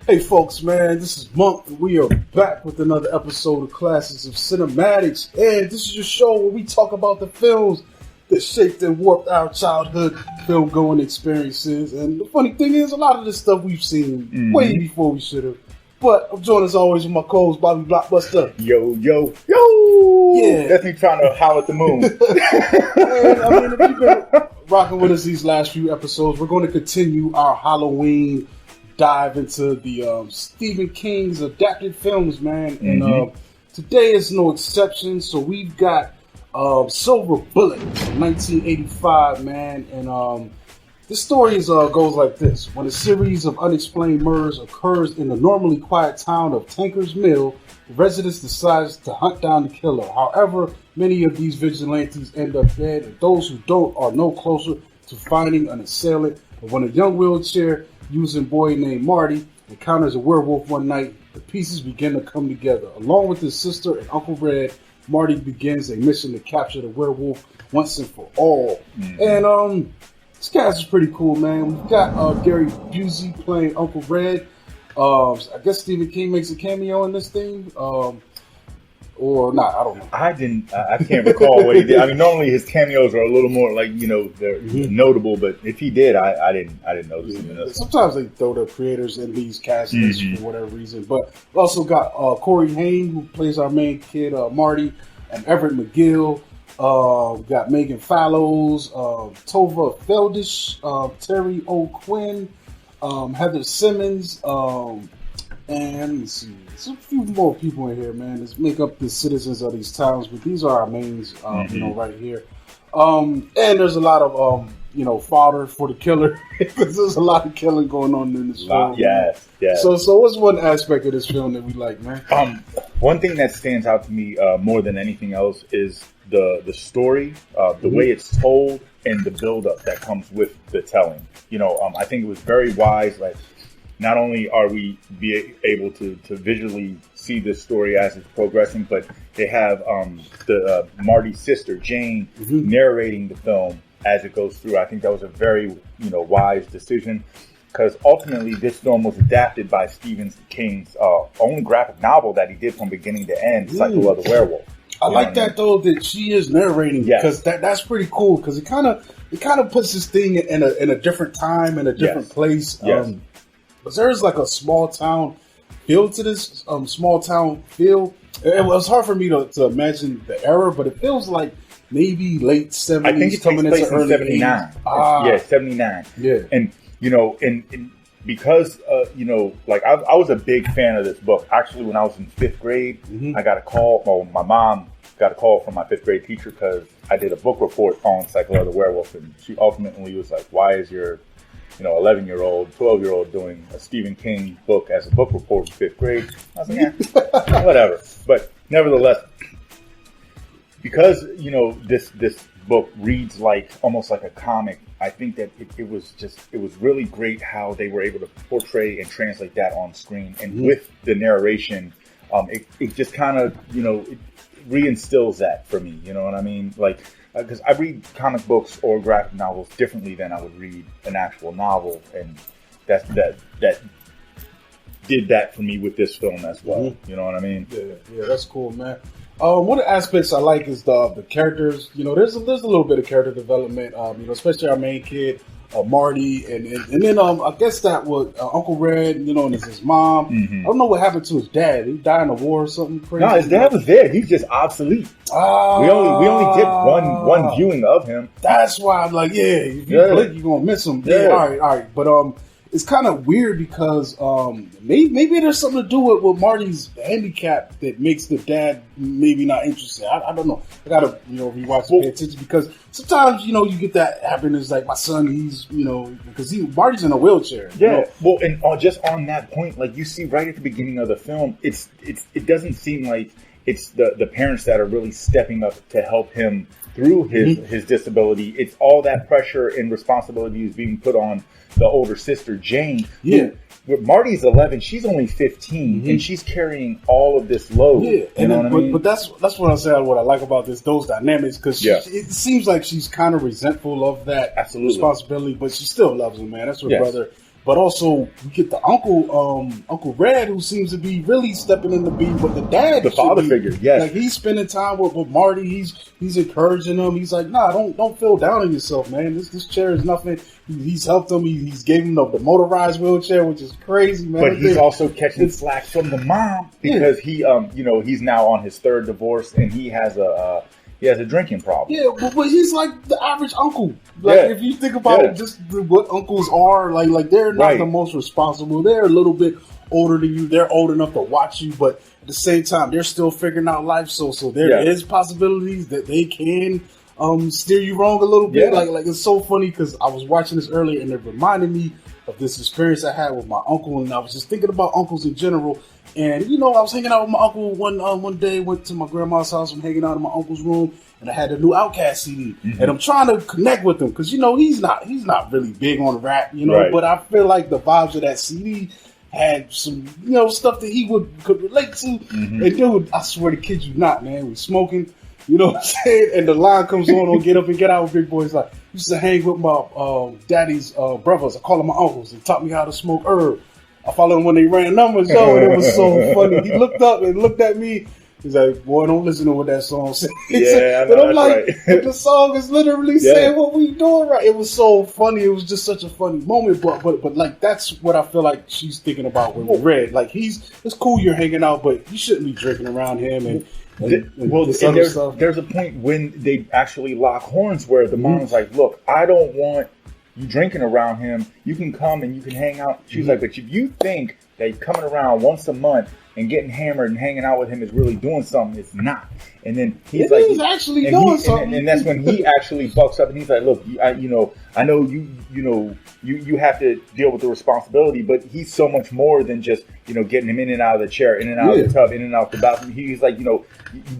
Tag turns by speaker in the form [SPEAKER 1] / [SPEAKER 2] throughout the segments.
[SPEAKER 1] Hey folks, man, this is Monk, and we are back with another episode of Classics of Cinematics, and this is your show where we talk about the films that shaped and warped our childhood film-going experiences. And the funny thing is, a lot of this stuff we've seen way before we should have. But I'm joined as always with my co-host, Bobby Blockbuster.
[SPEAKER 2] Yo.
[SPEAKER 1] Yeah.
[SPEAKER 2] That's me trying to howl at the moon.
[SPEAKER 1] And, I mean, if you've been rocking with us these last few episodes, we're going to continue our Halloween dive into the Stephen King's adapted films, man. And today is no exception. So we've got Silver Bullet, 1985, man. And this story goes like this. When a series of unexplained murders occurs in the normally quiet town of Tanker's Mill, the residents decide to hunt down the killer. However, many of these vigilantes end up dead, and those who don't are no closer to finding an assailant. But when a young wheelchair-using boy named Marty encounters a werewolf one night, the pieces begin to come together. Along with his sister and Uncle Red, Marty begins a mission to capture the werewolf once and for all. And this cast is pretty cool, man. We've got Gary Busey playing Uncle Red. I guess Stephen King makes a cameo in this thing. Or not, I don't know.
[SPEAKER 2] I can't recall what he did. I mean, normally his cameos are a little more like, they're notable, but if he did, I didn't notice him.
[SPEAKER 1] Sometimes they throw the creators in these cast lists for whatever reason. But we also got Corey Haim, who plays our main kid, Marty, and Everett McGill. We got Megan Fallows, Tova Feldish, Terry O'Quinn, Heather Simmons, and let's see, there's a few more people in here, man. Let's make up the citizens of these towns, but these are our mains, right here. And there's a lot of, fodder for the killer, because there's a lot of killing going on in this film.
[SPEAKER 2] Yeah.
[SPEAKER 1] So what's one aspect of this film that we like, man?
[SPEAKER 2] One thing that stands out to me more than anything else is the story, the way it's told, and the build-up that comes with the telling. I think it was very wise. Like, not only are we able to visually see this story as it's progressing, but they have Marty's sister Jane narrating the film as it goes through. I think that was a very wise decision, because ultimately this film was adapted by Stephen King's only graphic novel that he did from beginning to end, Cycle of the Werewolf.
[SPEAKER 1] I like that though, that she is narrating, because that's pretty cool, because it kind of puts this thing in a different time, in a different place. But there's like a small town feel to this small town feel. It was hard for me to imagine the era, but it feels like maybe late 70s.
[SPEAKER 2] I think it takes place in 79. 79.
[SPEAKER 1] Yeah.
[SPEAKER 2] And, and because, I was a big fan of this book. Actually, when I was in 5th grade, I got a call. Well, my mom got a call from my 5th grade teacher because I did a book report on Cycle of the Werewolf. And she ultimately was like, why is your 11-year-old, 12-year-old doing a Stephen King book as a book report in 5th grade? I was like, whatever. But nevertheless, because, this book reads almost like a comic, I think that it was really great how they were able to portray and translate that on screen. And with the narration, it just kind of, it reinstills that for me. You know what I mean? Like, because I read comic books or graphic novels differently than I would read an actual novel, and that did that for me with this film as well. You know what I mean?
[SPEAKER 1] Yeah, that's cool, man. One of the aspects I like is the characters. There's a little bit of character development. Especially our main kid, Marty, and then I guess that was Uncle Red. And it's his mom. I don't know what happened to his dad. He died in a war or something crazy.
[SPEAKER 2] No, his dad was there. He's just obsolete. We only did one viewing of him.
[SPEAKER 1] That's why I'm like, if you blink, you're gonna miss him. Yeah, all right. But it's kind of weird because maybe there's something to do with Marty's handicap that makes the dad maybe not interested. I don't know. I gotta rewatch and pay attention, because sometimes you get that happen. It's like my son, he's because Marty's in a wheelchair.
[SPEAKER 2] Well, and just on that point, like you see right at the beginning of the film, it doesn't seem like it's the parents that are really stepping up to help him through his disability. It's all that pressure and responsibility is being put on the older sister, Jane. With Marty's 11, she's only 15, and she's carrying all of this load.
[SPEAKER 1] But that's what I said. What I like about those dynamics, because it seems like she's kind of resentful of that responsibility, but she still loves him, man. That's her brother. But also, we get the Uncle Red, who seems to be really stepping in the beat, but the dad,
[SPEAKER 2] the father figure, yes,
[SPEAKER 1] like he's spending time with Marty. He's encouraging him. He's like, nah, don't feel down on yourself, man. This chair is nothing. He's helped him. He's gave him the motorized wheelchair, which is crazy, man.
[SPEAKER 2] But he's also catching slack from the mom because he, he's now on his third divorce and he has a drinking problem.
[SPEAKER 1] Yeah, but he's like the average uncle. Like if you think about just what uncles are, like they're not the most responsible. They're a little bit older than you. They're old enough to watch you, but at the same time, they're still figuring out life. So there is possibilities that they can steer you wrong a little bit. Like it's so funny because I was watching this earlier and it reminded me of this experience I had with my uncle, and I was just thinking about uncles in general. And I was hanging out with my uncle one day. Went to my grandma's house. I'm hanging out in my uncle's room, and I had the new Outkast CD. Mm-hmm. And I'm trying to connect with him because he's not really big on rap, But I feel like the vibes of that CD had some stuff that he could relate to. Mm-hmm. And dude, I swear to kid you not, man, we smoking. You know what I'm saying? And the line comes on Get Up and Get Out with Big Boys. Like, used to hang with my daddy's brothers. I call them my uncles. They taught me how to smoke herb. I followed them when they ran numbers, and it was so funny. He looked up and looked at me. He's like, boy, don't listen to what that song says.
[SPEAKER 2] Yeah, I know,
[SPEAKER 1] but I'm like,
[SPEAKER 2] right.
[SPEAKER 1] The song is literally saying what we doing right. It was so funny. It was just such a funny moment. But like, that's what I feel like she's thinking about with Red. Like, it's cool you're hanging out, but you shouldn't be drinking around him and
[SPEAKER 2] there's a point when they actually lock horns where the mom's like, look, I don't want you drinking around him. You can come and you can hang out. She's like, but if you think that coming around once a month and getting hammered and hanging out with him is really doing something, it's not. And then he's
[SPEAKER 1] actually doing something.
[SPEAKER 2] And that's when he actually bucks up and he's like, look, I know you have to deal with the responsibility, but he's so much more than just, getting him in and out of the chair, in and out of the tub, in and out the bathroom. He's like, do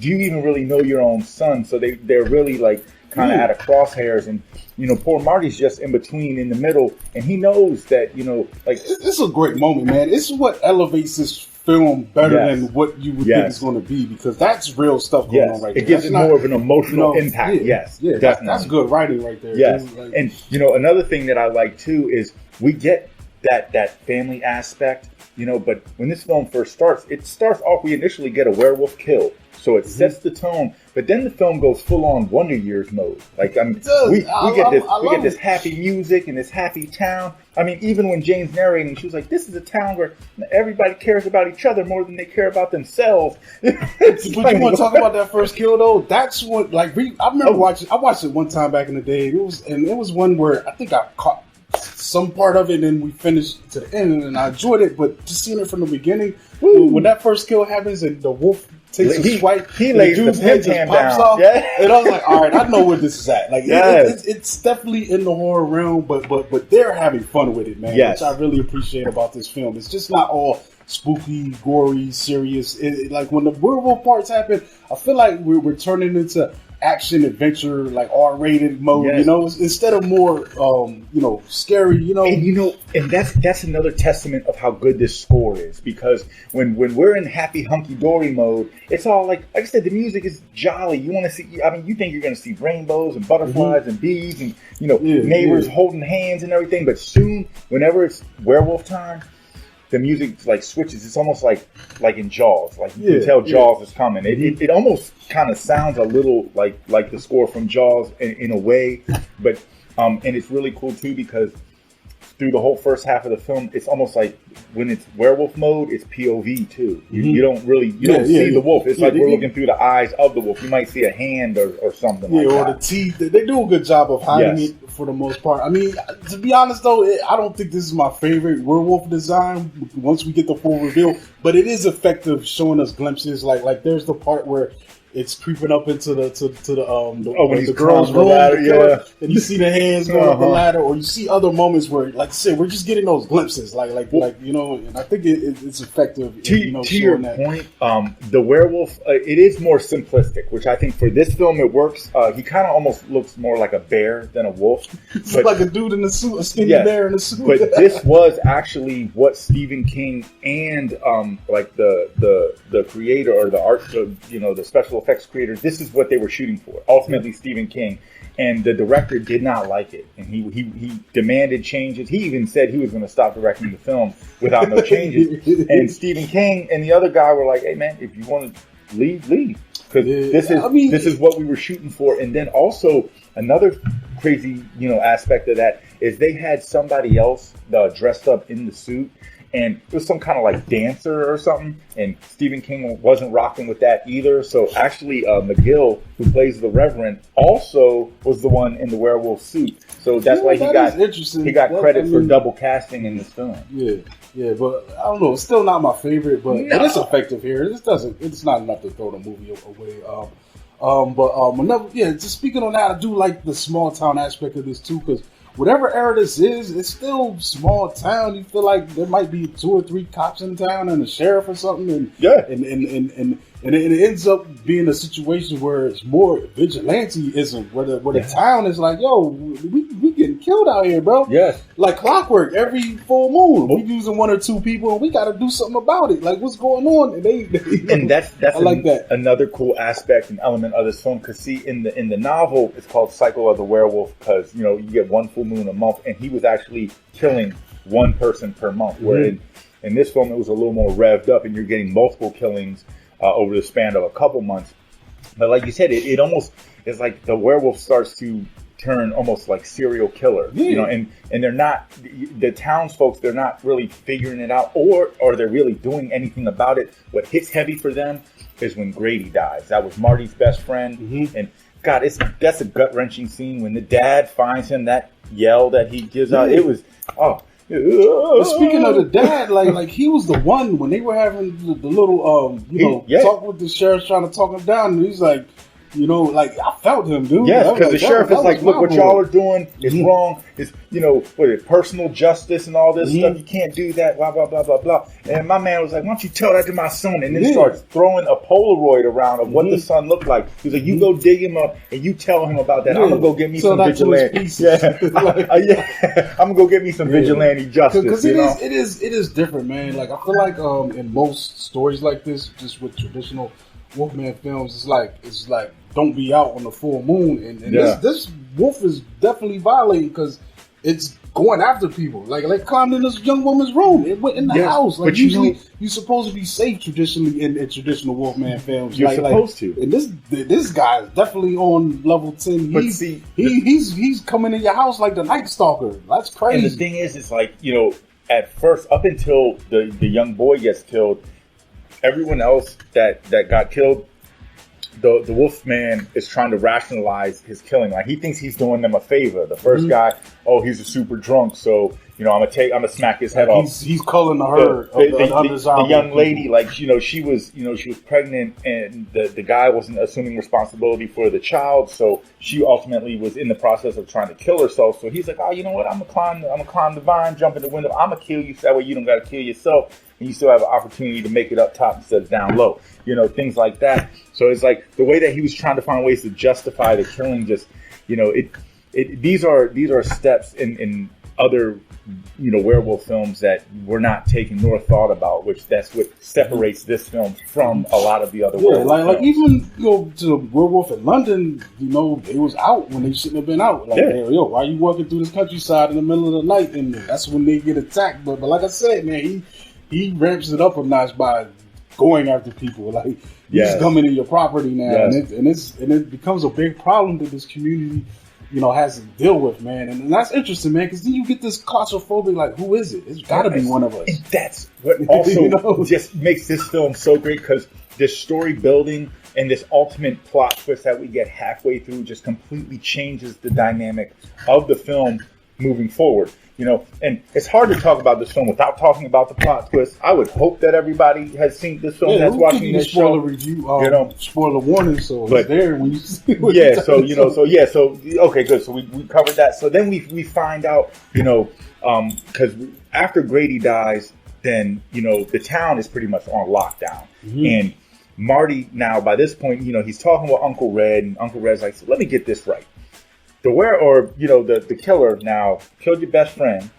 [SPEAKER 2] you even really know your own son? So they're really like kind of at a crosshairs, and poor Marty's just in between, in the middle, and he knows that
[SPEAKER 1] it's a great moment, man. This is what elevates this film better than what you would think it's going to be, because that's real stuff going on right there.
[SPEAKER 2] It gives it more of an emotional impact. Definitely.
[SPEAKER 1] That's good writing right there.
[SPEAKER 2] Yes, and another thing that I like too is we get that family aspect, but when this film first starts, we initially get a werewolf kill. So it sets the tone, but then the film goes full on Wonder Years mode. Like, I mean, we get this happy music and this happy town. I mean, even when Jane's narrating, she was like, "This is a town where everybody cares about each other more than they care about themselves."
[SPEAKER 1] But you want to talk about that first kill though? That's what, I remember watching. I watched it one time back in the day. It was one where I think I caught some part of it, and we finished to the end, and I enjoyed it. But just seeing it from the beginning, when that first kill happens and the wolf takes a swipe,
[SPEAKER 2] he lays the head just pops
[SPEAKER 1] off, and I was like, all right, I know where this is at. Like, it's definitely in the horror realm, but they're having fun with it, man. Which I really appreciate about this film. It's just not all spooky, gory, serious. Like, when the werewolf parts happen, I feel like we're turning into action adventure, like R-rated mode, instead of more scary,
[SPEAKER 2] and that's another testament of how good this score is, because when we're in happy hunky-dory mode, it's all like I said, the music is jolly. You want to see, I mean, you think you're going to see rainbows and butterflies and bees and neighbors holding hands and everything, but soon, whenever it's werewolf time, the music like switches. It's almost like in Jaws. Like you can tell Jaws is coming. It almost kind of sounds a little like the score from Jaws in a way, but and it's really cool too, because through the whole first half of the film, it's almost like when it's werewolf mode, it's POV too. You don't see the wolf. It's like we're looking through the eyes of the wolf. You might see a hand or something like that.
[SPEAKER 1] Or the teeth. They do a good job of hiding it for the most part. I mean, to be honest though, I don't think this is my favorite werewolf design once we get the full reveal, but it is effective showing us glimpses. Like there's the part where it's creeping up into the girl's room, and you see the hands going up the ladder, or you see other moments where, like I said, we're just getting those glimpses, and I think it's effective.
[SPEAKER 2] To your point, the werewolf, it is more simplistic, which I think for this film it works. He kind of almost looks more like a bear than a wolf.
[SPEAKER 1] It's like a dude in a suit, a skinny bear in a suit.
[SPEAKER 2] But this was actually what Stephen King and the creator or the art, the special effects creator, this is what they were shooting for. Ultimately, Stephen King. And the director did not like it, and he demanded changes. He even said he was going to stop directing the film without no changes. And Stephen King and the other guy were like, "Hey man, if you want to leave, because this is what we were shooting for." And then also another crazy aspect of that is they had somebody else dressed up in the suit. And it was some kind of like dancer or something, and Stephen King wasn't rocking with that either. So actually, McGill, who plays the Reverend, also was the one in the werewolf suit. So that's why he got credit for double casting in this film.
[SPEAKER 1] Yeah, but I don't know. It's still not my favorite, but it's effective here. It's not enough to throw the movie away. Just speaking on that, I do like the small town aspect of this too, because whatever era this is, it's still small town. You feel like there might be 2 or 3 cops in town and a sheriff or something, and it ends up being a situation where it's more vigilanteism, where the town is like, yo, we getting killed out here, bro.
[SPEAKER 2] Yes,
[SPEAKER 1] like clockwork. Every full moon, we using 1 or 2 people, and we got to do something about it. Like, what's going on? And
[SPEAKER 2] that's
[SPEAKER 1] I like that.
[SPEAKER 2] Another cool aspect and element of this film. Because see, in the novel, it's called Cycle of the Werewolf, because you get 1 full moon a month, and he was actually killing 1 person per month. Where in this film, it was a little more revved up, and you're getting multiple killings over the span of a couple months. But like you said, it almost is like the werewolf starts to turn almost like serial killer, and they're not, the townsfolk, they're not really figuring it out, or they're really doing anything about it. What hits heavy for them is when Grady dies. That was Marty's best friend, and God, that's a gut-wrenching scene when the dad finds him. That yell that he gives out, it was
[SPEAKER 1] But speaking of the dad, like he was the one when they were having the little talk with the sheriff, trying to talk him down, and he's like, I felt him, dude.
[SPEAKER 2] Yes, because the sheriff is like, look, what y'all are doing is wrong. It's, personal justice and all this stuff. You can't do that, blah, blah, blah, blah, blah. And my man was like, why don't you tell that to my son? And then starts throwing a Polaroid around of what the son looked like. He's like, you go dig him up and you tell him about that. I'm going to go get me some vigilante. I'm going to go get me some vigilante justice.
[SPEAKER 1] Because it is different, man. Like, I feel like in most stories like this, just with traditional Wolfman films, it's like don't be out on the full moon, and this wolf is definitely violating because it's going after people. Like climbed in this young woman's room, it went in the house. Like, usually you're supposed to be safe traditionally in traditional Wolfman films.
[SPEAKER 2] You're supposed to.
[SPEAKER 1] And this guy is definitely on level 10. He's coming in your house like the Night Stalker. That's crazy.
[SPEAKER 2] And the thing is, it's like, at first, up until the young boy gets killed, everyone else that got killed, the Wolfman is trying to rationalize his killing. Like, he thinks he's doing them a favor. The first guy, he's a super drunk, so I'm gonna smack his head off.
[SPEAKER 1] He's culling the herd.
[SPEAKER 2] The young lady, like, she was pregnant, and the guy wasn't assuming responsibility for the child, so she ultimately was in the process of trying to kill herself. So he's like, you know what? I'm gonna climb the vine, jump in the window. I'm gonna kill you, so that way you don't gotta kill yourself, and you still have an opportunity to make it up top instead of down low. Things like that. So it's like the way that he was trying to find ways to justify the killing. Just these are steps in other werewolf films that were not taken nor thought about, that's what separates this film from a lot of the other werewolf films.
[SPEAKER 1] Like even to Werewolf in London, they was out when they shouldn't have been out. Like, why are you walking through this countryside in the middle of the night? And that's when they get attacked. But like I said, man, he ramps it up a notch by going after people. Like, he's coming in your property now, and it becomes a big problem that this community has to deal with, man. And that's interesting, man, because then you get this claustrophobic, like, who is it? It's got to be one of us.
[SPEAKER 2] And that's what also just makes this film so great, because this story building and this ultimate plot twist that we get halfway through just completely changes the dynamic of the film moving forward. And it's hard to talk about this film without talking about the plot twist. I would hope that everybody has seen this film that's watching this show.
[SPEAKER 1] Spoiler review, spoiler warning, so
[SPEAKER 2] but,
[SPEAKER 1] it's there when you see
[SPEAKER 2] okay, good. So we covered that. So then we find out, because after Grady dies, then, the town is pretty much on lockdown. And Marty now, by this point, he's talking with Uncle Red, and Uncle Red's like, so let me get this right. The killer now killed your best friend,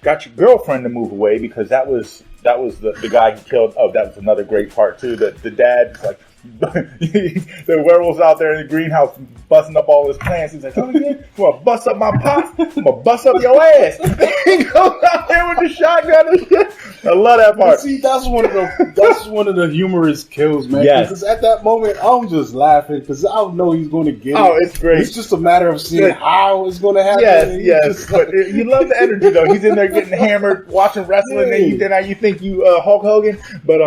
[SPEAKER 2] got your girlfriend to move away, because that was the guy he killed. Oh, that was another great part too. The dad's like, the werewolf's out there in the greenhouse busting up all his plants. He's like, oh yeah, you want to bust up my pots? I'm going to bust up your ass. He goes out there with the shotgun and shit. I love that part.
[SPEAKER 1] See, that's one of the humorous kills, man.
[SPEAKER 2] Yes.
[SPEAKER 1] Because at that moment, I'm just laughing because I know he's going to get it.
[SPEAKER 2] Oh, it's great.
[SPEAKER 1] It's just a matter of seeing how it's going to happen.
[SPEAKER 2] Yes. But you love the energy, though. He's in there getting hammered, watching wrestling, and then you think you Hulk Hogan. But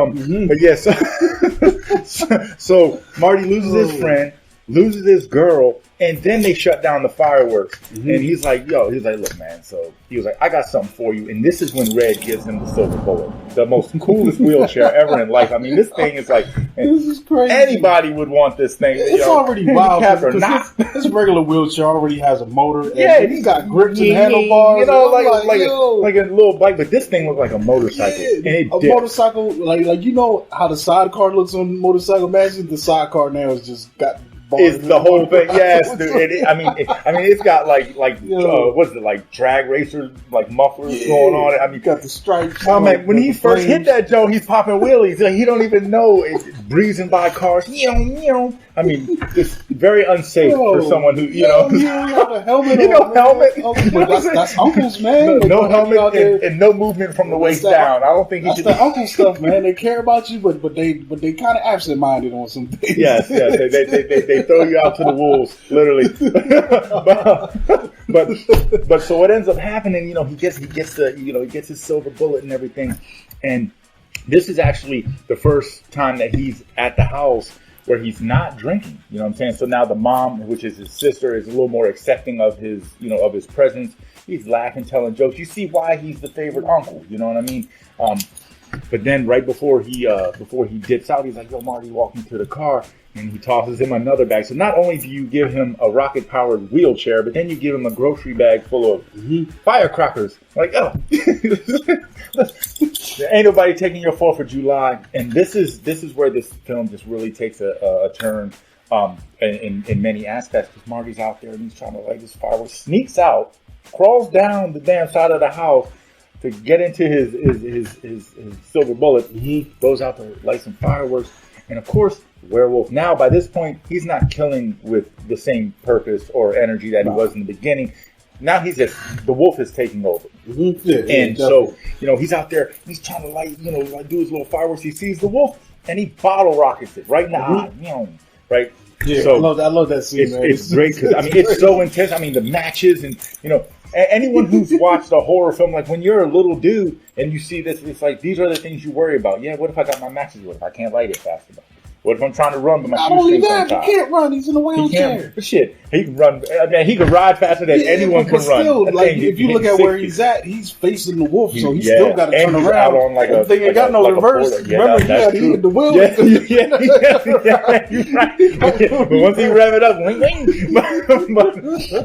[SPEAKER 2] yes. So Marty loses his friend, loses his girl, and then they shut down the fireworks. And he's like, look, man. So he was like, I got something for you. And this is when Red gives him the silver bullet, the most coolest wheelchair ever in life. I mean, this thing is like,
[SPEAKER 1] this is crazy.
[SPEAKER 2] Anybody would want this thing.
[SPEAKER 1] It's already wild because this regular wheelchair already has a motor. And he's got grips and handlebars.
[SPEAKER 2] You know, like a little bike, but this thing looked like a motorcycle.
[SPEAKER 1] Yeah, motorcycle, like you know how the sidecar looks on motorcycle. Imagine the sidecar now has just got.
[SPEAKER 2] It's the whole thing, yes, dude. It's got like what is it, like drag racers, like mufflers going on. I mean,
[SPEAKER 1] got the stripes.
[SPEAKER 2] Oh man, when he first hit that Joe, he's popping wheelies. Like, he don't even know it's breezing by cars. I mean, it's very unsafe for someone who you
[SPEAKER 1] have a helmet. That's uncles, man.
[SPEAKER 2] No helmet and no movement from the waist down. I don't think
[SPEAKER 1] that's the uncle stuff, man. They care about you, but they kind of absent-minded on some things.
[SPEAKER 2] Yes. They throw you out to the wolves, literally. but so what ends up happening? He gets his silver bullet and everything, and this is actually the first time that he's at the house where he's not drinking. You know what I'm saying? So now the mom, which is his sister, is a little more accepting of his of his presence. He's laughing, telling jokes. You see why he's the favorite uncle. You know what I mean? But then right before he dips out, he's like, "Yo, Marty, walk me to the car." And he tosses him another bag. So not only do you give him a rocket-powered wheelchair, but then you give him a grocery bag full of firecrackers. Like, ain't nobody taking your 4th of July. And this is where this film just really takes a turn in many aspects. Because Marty's out there and he's trying to light his fireworks, sneaks out, crawls down the damn side of the house to get into his silver bullet. He goes out to light some fireworks, and of course, werewolf. Now, by this point, he's not killing with the same purpose or energy that he was in the beginning. Now the wolf is taking over. So, he's out there, he's trying to light, do his little fireworks. He sees the wolf and he bottle rockets it right in the eye. Right?
[SPEAKER 1] Yeah, so I love that scene, man.
[SPEAKER 2] It's great because, it's so intense. I mean, the matches and, anyone who's watched a horror film, like when you're a little dude and you see this, it's like, these are the things you worry about. Yeah, what if I got my matches? What if I can't light it fast enough? What if I'm trying to run, but my shoestrings
[SPEAKER 1] untied? Not only that, he can't run. He's in a wheelchair.
[SPEAKER 2] But shit, he can run. I mean, he can ride faster than anyone can run.
[SPEAKER 1] Still, if you look at where he's at, he's facing the wolf, so he's still got to turn around.
[SPEAKER 2] Out on
[SPEAKER 1] they ain't got no reverse. Remember, he hit the wheel.
[SPEAKER 2] You're right. But once he rev it up,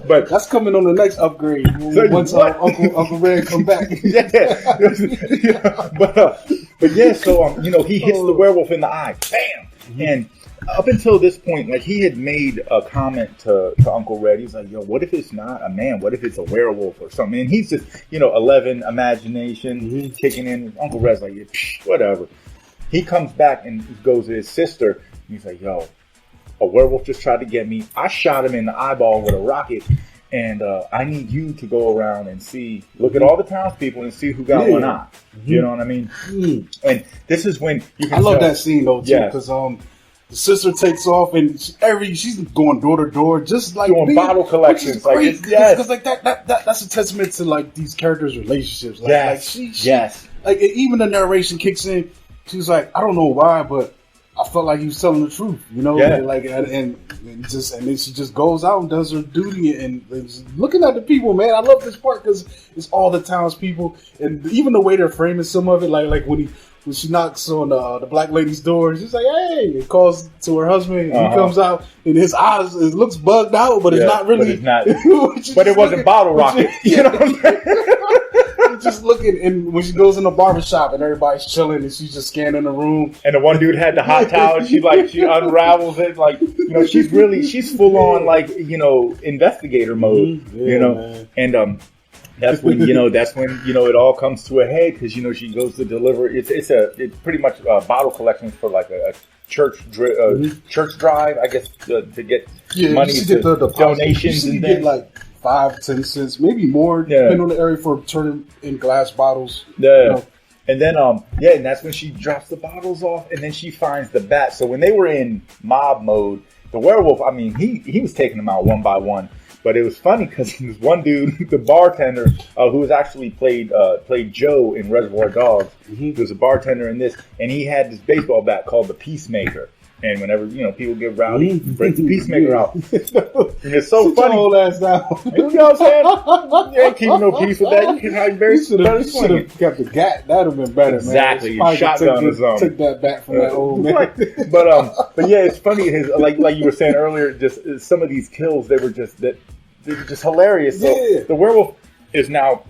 [SPEAKER 2] but
[SPEAKER 1] that's coming on the next upgrade. Once Uncle Red come back.
[SPEAKER 2] But yeah, so he hits the werewolf in the eye. Bam. And up until this point, like, he had made a comment to Uncle Red. He's like, "Yo, what if it's not a man? What if it's a werewolf or something?" And he's just, 11 imagination kicking in. Uncle Red's like, whatever. He comes back and he goes to his sister. And he's like, "Yo, a werewolf just tried to get me. I shot him in the eyeball with a rocket. And I need you to go around and look at all the townspeople and see who got one eye." You know what I mean? And this is when you can
[SPEAKER 1] love that scene, though, too, because the sister takes off and she's going door to door, just like
[SPEAKER 2] doing bottle collections.
[SPEAKER 1] Because that's a testament to, like, these characters' relationships. Like, even the narration kicks in. She's like, "I don't know why, but I felt like he was telling the truth, and then she just goes out and does her duty and looking at the people, man. I love this part because it's all the townspeople, and even the way they're framing some of it, like when she knocks on the black lady's door, she's like, "Hey!" It calls to her husband, and he comes out, and his eyes, it looks bugged out, but it's not really.
[SPEAKER 2] But it's not. But it wasn't bottle rocket. You know what I'm saying?
[SPEAKER 1] Just looking, and when she goes in the barbershop and everybody's chilling and she's just scanning the room,
[SPEAKER 2] and the one dude had the hot towel, she unravels it, like, she's full on, like, investigator mode, man. And That's when it all comes to a head because she goes to deliver. It's pretty much bottle collections for like a church drive, I guess, to get money to
[SPEAKER 1] the
[SPEAKER 2] donations and
[SPEAKER 1] things. Get like 5-10 cents, maybe more, depending on the area, for turning in glass bottles.
[SPEAKER 2] Yeah. And then, and that's when she drops the bottles off, and then she finds the bat. So when they were in mob mode, the werewolf, I mean, he was taking them out one by one. But it was funny because this one dude, the bartender, who was actually played Joe in Reservoir Dogs, he was a bartender in this, and he had this baseball bat called the Peacemaker. And whenever people get rowdy, break the Peacemaker out. And it's so funny.
[SPEAKER 1] Your whole ass down.
[SPEAKER 2] You know what I'm saying? You ain't keeping no peace with that. You can hide very
[SPEAKER 1] should have kept the gat. That'd have been better,
[SPEAKER 2] exactly.
[SPEAKER 1] man.
[SPEAKER 2] Shotgun or something.
[SPEAKER 1] Took that back from that old man.
[SPEAKER 2] But yeah, it's funny. Like you were saying earlier, just some of these kills, they're just hilarious. So the werewolf is now.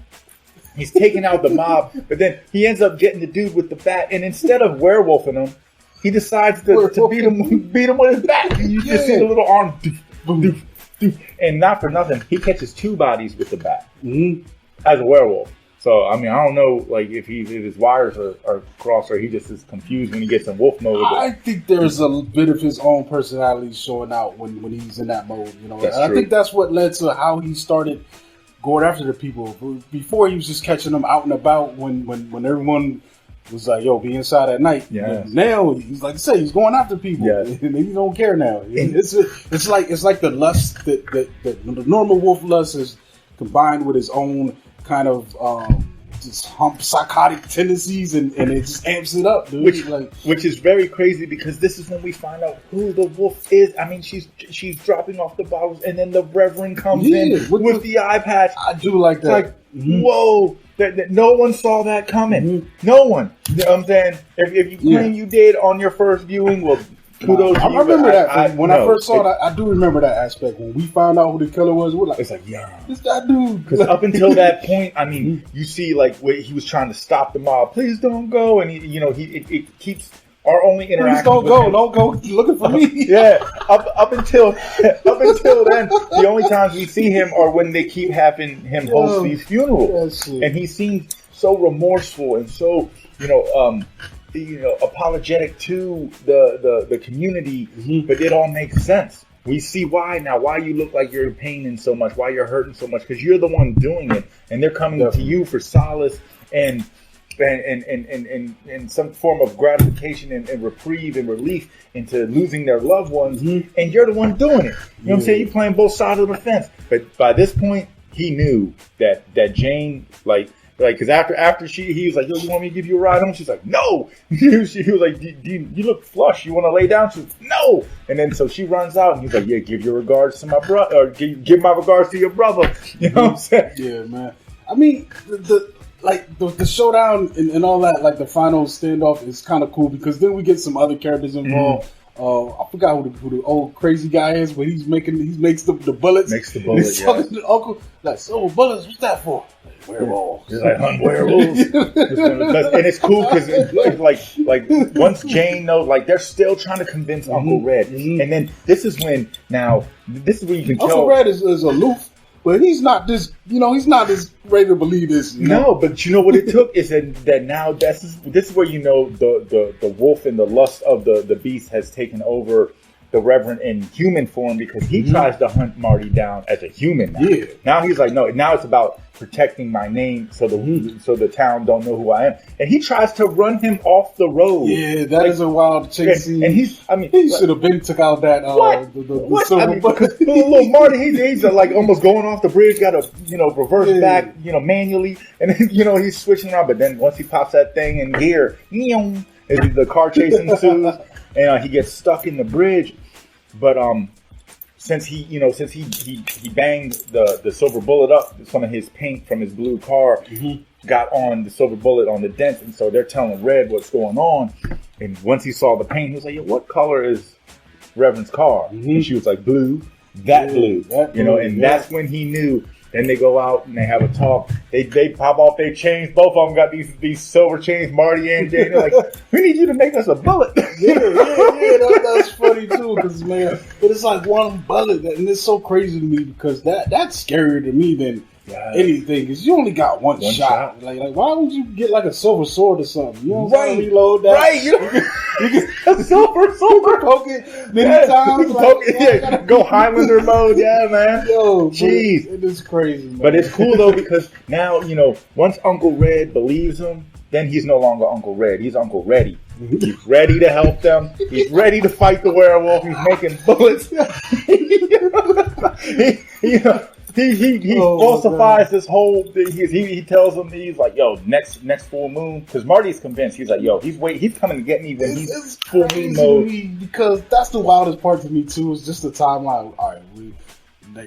[SPEAKER 2] He's taking out the mob, but then he ends up getting the dude with the bat, and instead of werewolfing him, he decides to beat him with his bat. You just see the little arm, and not for nothing, he catches 2 bodies with the bat as a werewolf. So I mean, I don't know, like if his wires are crossed or he just is confused when he gets in wolf mode.
[SPEAKER 1] I think there's a bit of his own personality showing out when he's in that mode. I think that's what led to how he started going after the people. Before he was just catching them out and about when everyone was like, yo, be inside at night. Yeah. Now he's like I say, he's going after people. Yeah. And he don't care now. It's like the lust that the normal wolf lust is combined with his own kind of just psychotic tendencies, and it just amps it up, dude.
[SPEAKER 2] Which is very crazy because this is when we find out who the wolf is. I mean, she's dropping off the bottles, and then the Reverend comes in with the eye patch.
[SPEAKER 1] I do like that.
[SPEAKER 2] It's like, whoa. That no one saw that coming. No one. You know what I'm saying? If you claim you did on your first viewing, well, kudos to you.
[SPEAKER 1] I remember that. When I first saw that, I do remember that aspect. When we found out who the killer was, we're like, it's that dude.
[SPEAKER 2] Because up until that point, I mean, you see, like, where he was trying to stop the mob. Please don't go. And, it keeps our only interaction.
[SPEAKER 1] Please don't go looking for me.
[SPEAKER 2] Yeah. Up until then, the only times we see him are when they keep having him host these funerals. And he seems so remorseful and so, apologetic to the community, but it all makes sense. We see why now, why you look like you're in pain and so much, why you're hurting so much, because you're the one doing it, and they're coming to you for solace and some form of gratification and reprieve and relief into losing their loved ones, and you're the one doing it. You know what I'm saying? You're playing both sides of the fence. But by this point, he knew that Jane, because after he was like, yo, you want me to give you a ride home? She's like, no. He was like, you look flush. You want to lay down? She's like, no. And then so she runs out, and he's like, yeah, give your regards to my brother, or give my regards to your brother. You know what I'm saying?
[SPEAKER 1] Yeah, man. I mean, the showdown and all that, like the final standoff is kind of cool because then we get some other characters involved. I forgot who the old crazy guy is, but he makes the bullets.
[SPEAKER 2] Makes the bullets.
[SPEAKER 1] Talking to the uncle, like, so bullets, what's that for? Werewolves.
[SPEAKER 2] He's like, hunt werewolves. And it's cool because like once Jane knows, like they're still trying to convince Uncle Red, and then this is when you can tell
[SPEAKER 1] Uncle Red is aloof. But he's not this, he's not this ready to believe this.
[SPEAKER 2] No, but you know what it took is that now this is where the wolf and the lust of the beast has taken over the Reverend in human form because he tries to hunt Marty down as a human now. Yeah. Now he's like, no, now it's about protecting my name so the town don't know who I am. And he tries to run him off the road.
[SPEAKER 1] Yeah, that is a wild chase scene.
[SPEAKER 2] And he
[SPEAKER 1] should have been took out that the silver
[SPEAKER 2] because little Marty, he's like almost going off the bridge, got to reverse back, manually, and then, he's switching around. But then once he pops that thing in gear, the car chase ensues, and he gets stuck in the bridge. But since he banged the silver bullet up, some of his paint from his blue car got on the silver bullet on the dent, and so they're telling Red what's going on. And once he saw the paint, he was like, "Yo, what color is Reverend's car?" And she was like, "Blue." That blue, that's when he knew. Then they go out and they have a talk. They pop off their chains. Both of them got these silver chains. Marty and Jane. They're like, we need you to make us a bullet.
[SPEAKER 1] That's funny too. Because but it's like one bullet, and it's so crazy to me because that's scarier to me than anything, because you only got one shot. Like why would you get like a silver sword or something? You don't right. Reload that.
[SPEAKER 2] Right. You can silver sword.
[SPEAKER 1] Poke it many times. Like,
[SPEAKER 2] go Highlander mode. Yeah, man.
[SPEAKER 1] Yo,
[SPEAKER 2] jeez.
[SPEAKER 1] It is crazy, man.
[SPEAKER 2] But it's cool, though, because now, once Uncle Red believes him, then he's no longer Uncle Red. He's Uncle Reddy. He's ready to help them. He's ready to fight the werewolf. He's making bullets. He falsifies this whole thing. He tells them, he's like, yo, next full moon. Because Marty's convinced. He's like, yo, he's coming to get me when he's full moon mode.
[SPEAKER 1] Because that's the wildest part to me, too, is just the timeline. All right,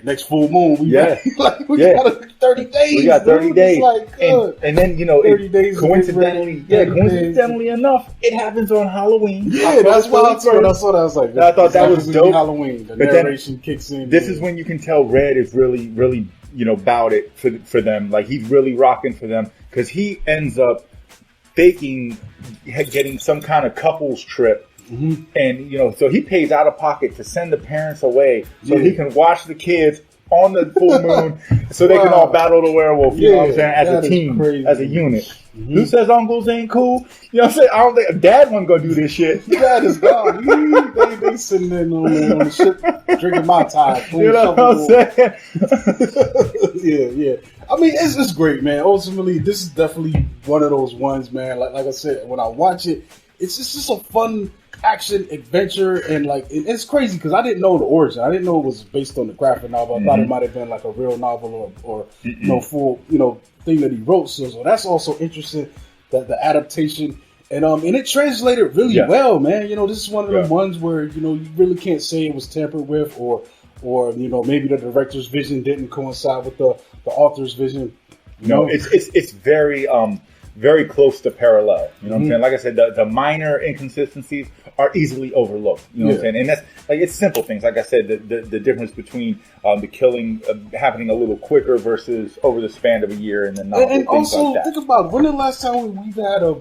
[SPEAKER 1] next full moon, we got 30 days.
[SPEAKER 2] We got 30 days.
[SPEAKER 1] Like,
[SPEAKER 2] and then, 30 days coincidentally enough, it happens on Halloween.
[SPEAKER 1] Yeah, that's why I saw that. I was like,
[SPEAKER 2] I thought that was dope.
[SPEAKER 1] Halloween. The narration kicks in.
[SPEAKER 2] This is when you can tell Red is really, really, about it for them. Like, he's really rocking for them because he ends up faking getting some kind of couples trip. Mm-hmm. And, so he pays out of pocket to send the parents away so he can watch the kids on the full moon so they can all battle the werewolf, you know what I'm saying, as a team, crazy. As a unit. Mm-hmm. Who says uncles ain't cool? You know what I'm saying? I don't think Dad wasn't going to do this shit.
[SPEAKER 1] Dad is gone. They sitting there on the ship drinking my time.
[SPEAKER 2] You know what I'm saying?
[SPEAKER 1] Yeah. I mean, it's great, man. Ultimately, this is definitely one of those ones, man. Like I said, when I watch it, it's just a fun action adventure, and it's crazy because I didn't know the origin. I didn't know it was based on the graphic novel. I thought it might have been like a real novel or full thing that he wrote. So that's also interesting, that the adaptation and it translated really well, man. This is one of the ones where you really can't say it was tampered with or maybe the director's vision didn't coincide with the author's vision.
[SPEAKER 2] It's very very close to parallel. You know what I'm saying? Like I said, the minor inconsistencies are easily overlooked. You know what I'm saying? And that's it's simple things. Like I said, the difference between the killing happening a little quicker versus over the span of a year in the novel.
[SPEAKER 1] And also, like think about it. When the last time we've had a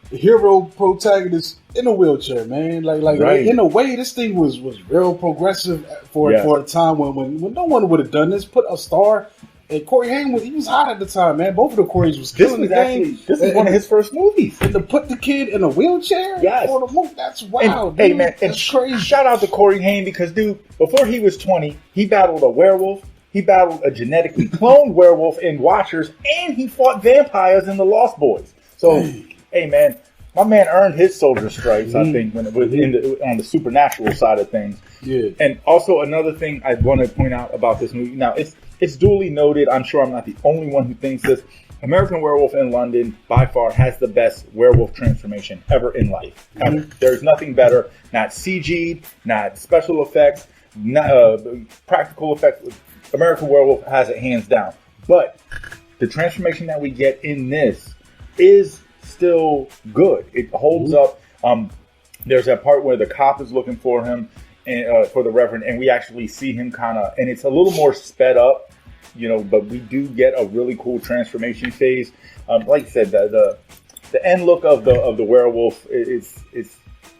[SPEAKER 1] hero protagonist in a wheelchair, man? Right. In a way, this thing was real progressive for a time when no one would have done this. Put a star. And Corey Haim he was hot at the time, man. Both of the Coreys was killing the game.
[SPEAKER 2] This is one of his first movies.
[SPEAKER 1] And to put the kid in a wheelchair for the movie, that's wild.
[SPEAKER 2] Hey, man, that's crazy. Shout out to Corey Haim because, dude, before he was 20, he battled a werewolf. He battled a genetically cloned werewolf in Watchers, and he fought vampires in The Lost Boys. So, hey, man, my man earned his soldier stripes, I think, when it was on the supernatural side of things. Yeah. And also another thing I want to point out about this movie. Now, it's duly noted. I'm sure I'm not the only one who thinks this. American Werewolf in London, by far, has the best werewolf transformation ever in life. There's nothing better. Not CG, not special effects, not practical effects. American Werewolf has it hands down. But the transformation that we get in this is still good. It holds up. There's that part where the cop is looking for him, and for the Reverend, and we actually see him and it's a little more sped up, but we do get a really cool transformation phase. Like you said, the end look of the werewolf is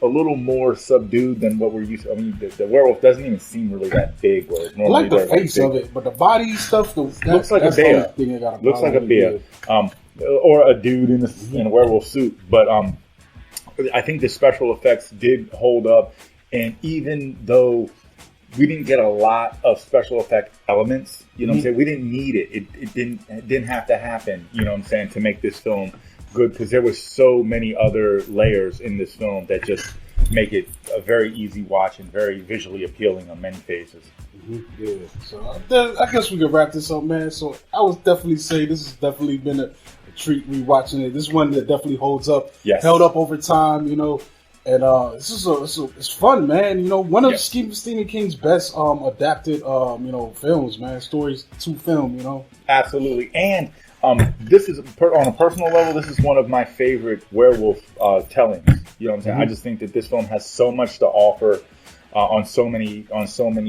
[SPEAKER 2] a little more subdued than what we're used to. I mean, the werewolf doesn't even seem really that big. Whereas normally
[SPEAKER 1] I like the face of it, but the body stuff
[SPEAKER 2] looks like a bear. Looks like a bear, or a dude in a werewolf suit. But I think the special effects did hold up. And even though we didn't get a lot of special effect elements, what I'm saying, we didn't need it. It didn't have to happen, what I'm saying, to make this film good, because there was so many other layers in this film that just make it a very easy watch and very visually appealing on many phases.
[SPEAKER 1] Yeah, so I guess we can wrap this up, man. So I would definitely say this has definitely been a treat rewatching it. This one that definitely holds up, held up over time, And it's fun, man. One of Stephen King's best adapted films, man. Stories to film,
[SPEAKER 2] Absolutely. And this is on a personal level, this is one of my favorite werewolf tellings. You know what I'm saying? I just think that this film has so much to offer on so many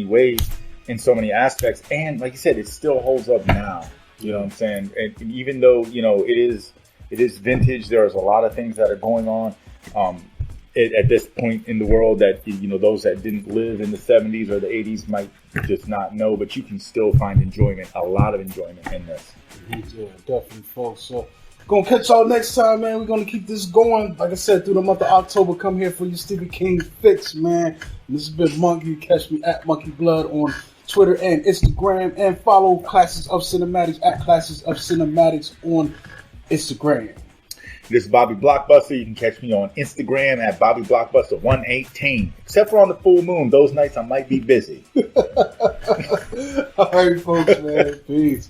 [SPEAKER 2] ways, in so many aspects, and like you said, it still holds up now. You know what I'm saying? And even though it is vintage, there's a lot of things that are going on. at this point in the world that, you know, those that didn't live in the 70s or the 80s might just not know, but you can still find enjoyment, a lot of enjoyment in this.
[SPEAKER 1] Yeah, definitely, folks. So, gonna catch y'all next time, man. We're gonna keep this going. Like I said, through the month of October, come here for your Stephen King fix, man. And this has been Monkey. You catch me at Monkey Blood on Twitter and Instagram, and follow Classes of Cinematics at Classes of Cinematics on Instagram.
[SPEAKER 2] This is Bobby Blockbuster. You can catch me on Instagram at Bobby Blockbuster 118. Except for on the full moon, those nights I might be busy.
[SPEAKER 1] All right, folks, man. Peace.